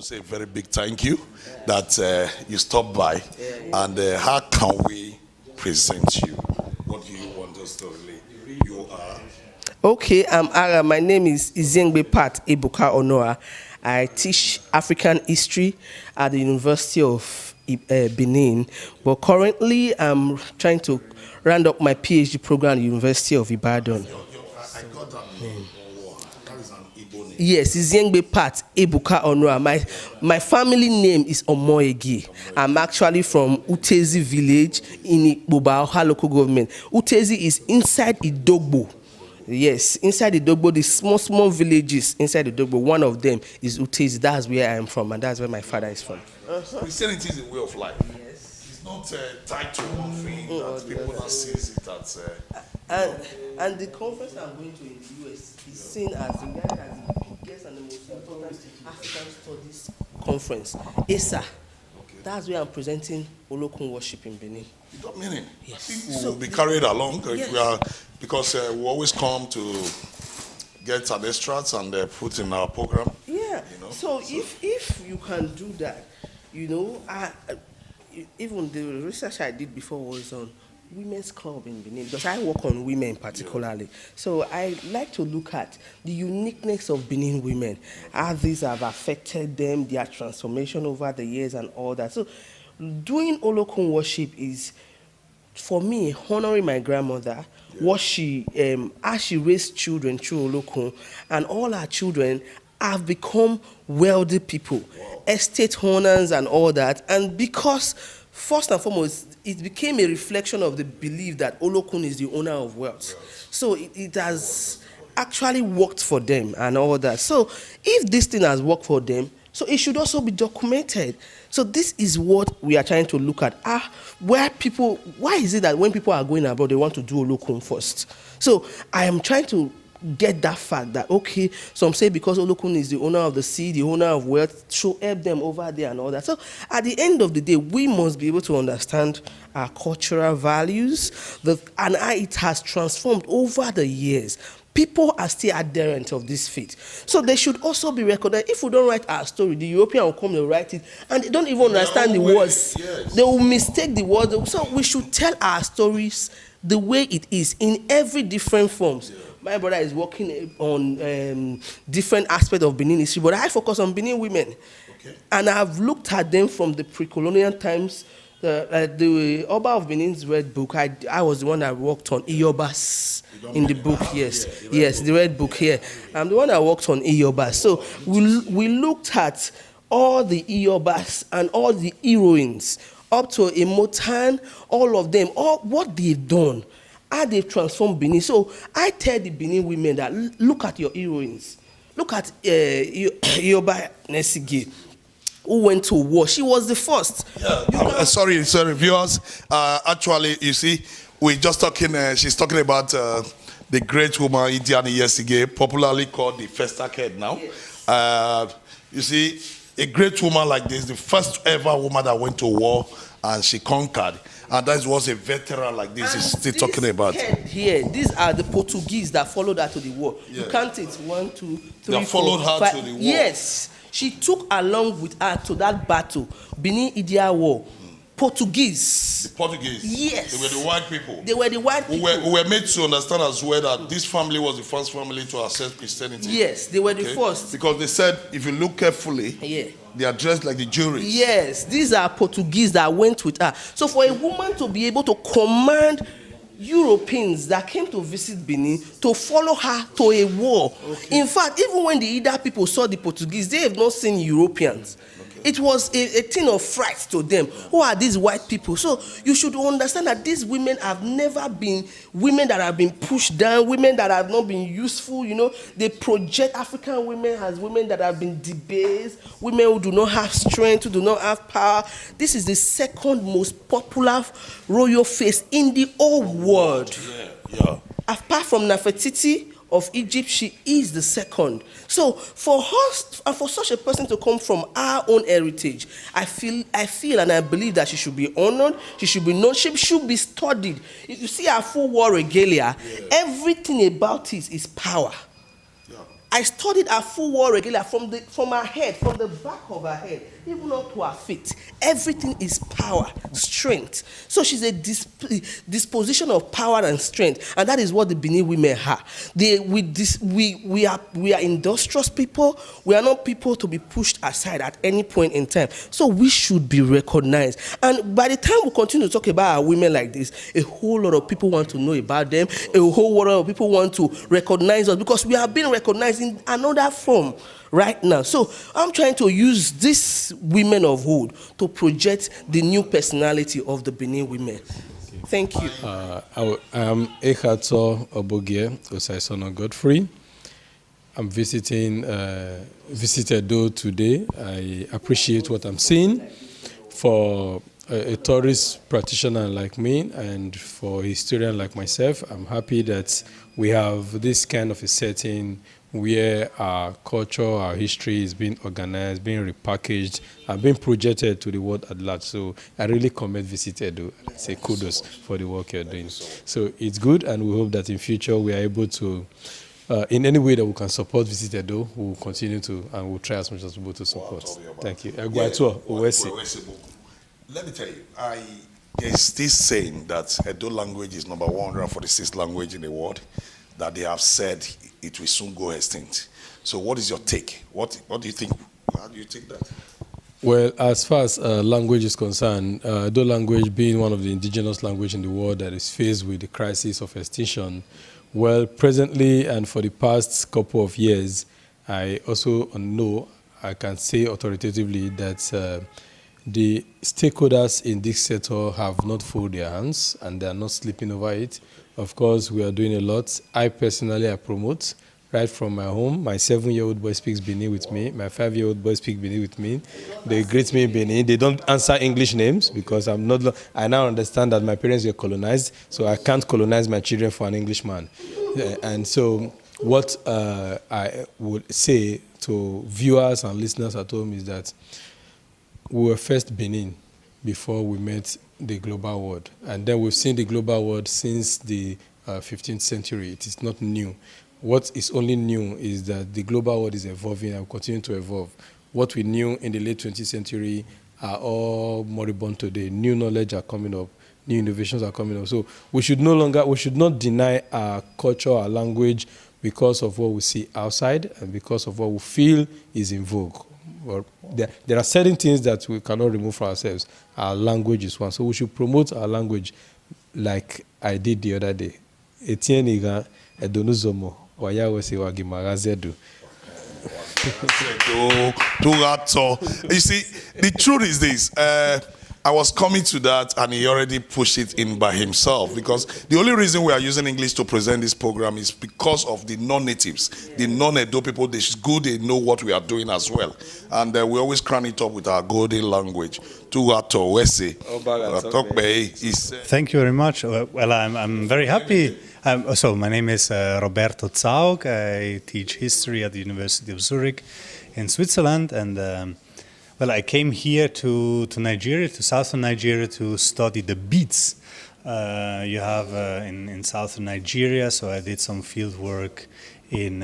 say a very big thank you that you stopped by. And how can we present you? What do you want us to relay? You are. Okay, I'm Ara. My name is Iziengbe Pat Ebuka Onora. I teach African history at the University of Benin, but currently I'm trying to round up my PhD program at the University of Ibadan. I got that name. That is an Igbo name. Yes, Iziengbe Pat Ebuka Onora. My family name is Omoegi. I'm actually from Utezi village in Ikpoba local government. Utezi is inside Idogbo. Yes, inside the Dogbo, the small villages inside the Dogbo, one of them is Utezi. That's where I am from, and that's where my father is from. Christianity is a way of life. Yes. It's not tied to one thing that people that sees it as. And the conference I'm going to in the US is seen as the biggest and the most important African studies conference, ASA. Okay. That's where I'm presenting Olokun worship in Benin. You got meaning? Yes. I think we'll be carried along. Yes. Because we always come to get an extracts and put in our program. Yeah. You know? So if you can do that, you know, even the research I did before was on women's club in Benin, because I work on women particularly. Yeah. So I like to look at the uniqueness of Benin women, how these have affected them, their transformation over the years and all that. So doing Olokun worship is, for me, honoring my grandmother, what she, as she raised children through Olokun, and all her children have become wealthy people, estate owners and all that. And because, first and foremost, it became a reflection of the belief that Olokun is the owner of wealth. So it has actually worked for them and all that. So if this thing has worked for them, so it should also be documented. So this is what we are trying to look at. Why is it that when people are going abroad, they want to do Olokun first? So I am trying to get that fact that, okay, some say because Olokun is the owner of the sea, the owner of wealth, should help them over there and all that. So at the end of the day, we must be able to understand our cultural values and how it has transformed over the years. People are still adherent of this faith. So they should also be recognized. If we don't write our story, the European will come and write it, and they don't even understand the words. Yes. They will mistake the words. So we should tell our stories the way it is in every different forms. Yeah. My brother is working on different aspects of Benin history, but I focus on Benin women. Okay. And I've looked at them from the pre-colonial times. The Oba of Benin's red book, I was the one that worked on Iyobas in the book, yes. Yes, the red book here. I'm the one that worked on Iyobas. So we looked at all the Iyobas and all the heroines, up to Emotan, all of them, all what they've done, how they've transformed Benin. So I tell the Benin women that look at your heroines. Look at Iyoba Nesige, who went to war. She was the first. Yeah. Sorry, viewers. Actually, you see, we're just talking. She's talking about the great woman Idiani Yesige, popularly called the Festac Head now. Yes. You see, a great woman like this, the first ever woman that went to war and she conquered. And that was a veteran like this is still talking about. Here, these are the Portuguese that followed her to the war. Yeah. You count it, 1, 2, 3, they followed her 5. to the war. Yes. She took along with her to that battle, Benin Idia War. Portuguese. The Portuguese? Yes. They were the white people. They were the white people. Who were made to understand as well that this family was the first family to accept Christianity. Yes, they were the first. Because they said, if you look carefully, they are dressed like the Jews. Yes, these are Portuguese that went with her. So for a woman to be able to command Europeans that came to visit Benin to follow her to a war. Okay. In fact, even when the Ida people saw the Portuguese, they have not seen Europeans. Okay. It was a thing of fright to them. Who are these white people? So you should understand that these women have never been women that have been pushed down, women that have not been useful. You know, they project African women as women that have been debased, women who do not have strength, who do not have power. This is the second most popular royal face in the whole world. Yeah. Apart from Nefertiti of Egypt, she is the second. So for us, and for such a person to come from our own heritage, I feel and I believe that she should be honored, she should be known, she should be studied. If you see our full war regalia, everything about it is power. I studied her full wall regular from her head, from the back of her head, even up to her feet. Everything is power, strength. So she's a disposition of power and strength, and that is what the Benin women are. We are industrious people. We are not people to be pushed aside at any point in time. So we should be recognized. And by the time we continue to talk about our women like this, a whole lot of people want to know about them. A whole lot of people want to recognize us because we are being recognized in another form right now. So I'm trying to use these women of old to project the new personality of the Benin women. Thank you. I'm Ekato Obogie Osaisono Godfrey. I'm visiting VisitEdo today. I appreciate what I'm seeing. For a tourist practitioner like me and for a historian like myself, I'm happy that we have this kind of a setting where our culture, our history is being organized, being repackaged, and being projected to the world at large. So I really commend VisitEdo and say kudos for the work you're doing. So it's good, and we hope that in future we are able to, in any way that we can support VisitEdo, we'll continue to, and we'll try as much as possible to support. Thank you. Let me tell you, there's this saying that Edo language is number 146th language in the world, that they have said it will soon go extinct. So what is your take? What do you think? How do you take that? Well, as far as language is concerned, Edo language being one of the indigenous languages in the world that is faced with the crisis of extinction, well, presently and for the past couple of years, I also know, I can say authoritatively that the stakeholders in this sector have not folded their hands and they are not sleeping over it. Of course, we are doing a lot. I personally promote right from my home. My 7-year-old boy speaks Benin with me. My 5-year-old boy speaks Benin with me. They greet me in Benin. They don't answer English names because I now understand that my parents were colonized, so I can't colonize my children for an Englishman. And so what I would say to viewers and listeners at home is that we were first Benin before we met the global world. And then we've seen the global world since the 15th century. It is not new. What is only new is that the global world is evolving and will continue to evolve. What we knew in the late 20th century are all moribund today. New knowledge are coming up. New innovations are coming up. So we should not deny our culture, our language, because of what we see outside and because of what we feel is in vogue. Well, there are certain things that we cannot remove from ourselves. Our language is one. So we should promote our language like I did the other day. Etienne Edonuzomo, Wayawese Wagimarazedu. You see, the truth is this. I was coming to that and he already pushed it in by himself, because the only reason we are using English to present this program is because of the non-natives, the non-Edo people. It's good they know what we are doing as well. And we always crown it up with our golden language. Thank you very much. Well, I'm very happy. So my name is Roberto Zaug. I teach history at the University of Zurich in Switzerland, and well, I came here to Nigeria, to southern Nigeria, to study the beads you have in southern Nigeria. So I did some field work in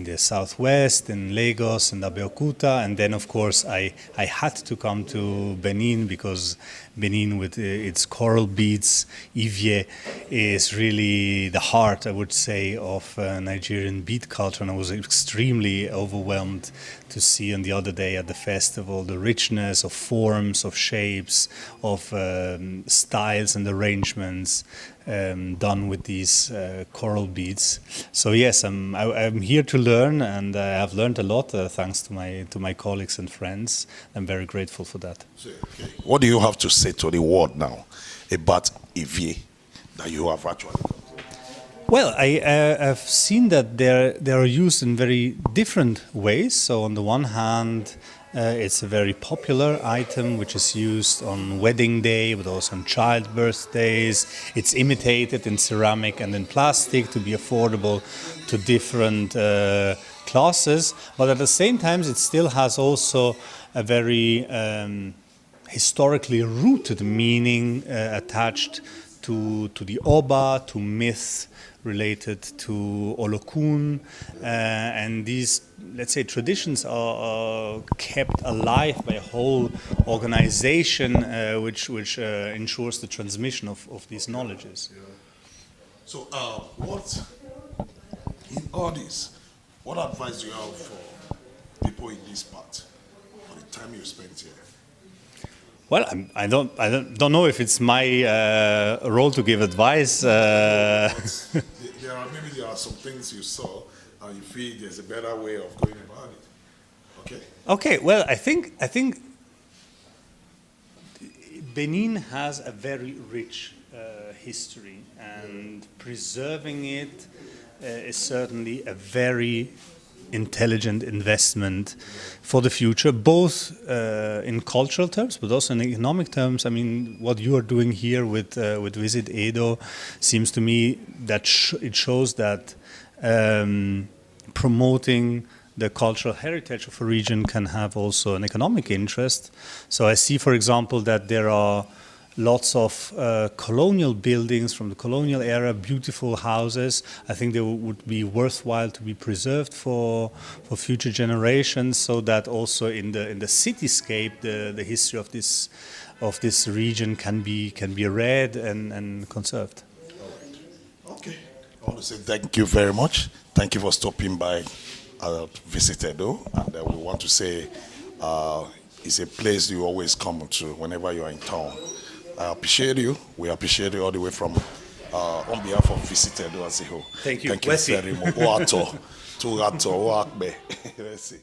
the southwest, in Lagos and Abeokuta, and then of course I had to come to Benin because Benin, with its coral beads, Ivie, is really the heart, I would say, of Nigerian bead culture, and I was extremely overwhelmed to see on the other day at the festival the richness of forms, of shapes, of styles and arrangements done with these coral beads. So yes, I'm here to learn, and I've learned a lot thanks to my colleagues and friends. I'm very grateful for that. What do you have to say to the world now about Ivie that you have actually done? Well, I've seen that they are used in very different ways. So on the one hand, it's a very popular item which is used on wedding day, but also on child birthdays. It's imitated in ceramic and in plastic to be affordable to different classes. But at the same time, it still has also a very historically rooted meaning attached to the Oba, to myths related to Olokun, and these, let's say, traditions are kept alive by a whole organization which ensures the transmission of these knowledges. So, what in all this, what advice do you have for people in this part for the time you spent here? Well, I don't know if it's my role to give advice. There are some things you saw and you feel there's a better way of going about it. Okay. Okay. Well, I think Benin has a very rich history, and preserving it is certainly a very intelligent investment for the future, both in cultural terms, but also in economic terms. I mean, what you are doing here with VisitEdo seems to me that it shows that promoting the cultural heritage of a region can have also an economic interest. So I see, for example, that there are lots of colonial buildings from the colonial era, beautiful houses. I think they would be worthwhile to be preserved for future generations, so that also in the cityscape, the history of this region can be read and conserved. Okay. I want to say thank you very much. Thank you for stopping by VisitEdo, and we want to say it's a place you always come to whenever you are in town. I appreciate you. We appreciate you all the way from on behalf of VisitEdo as a whole. Thank you. Thank you very much. Let's see.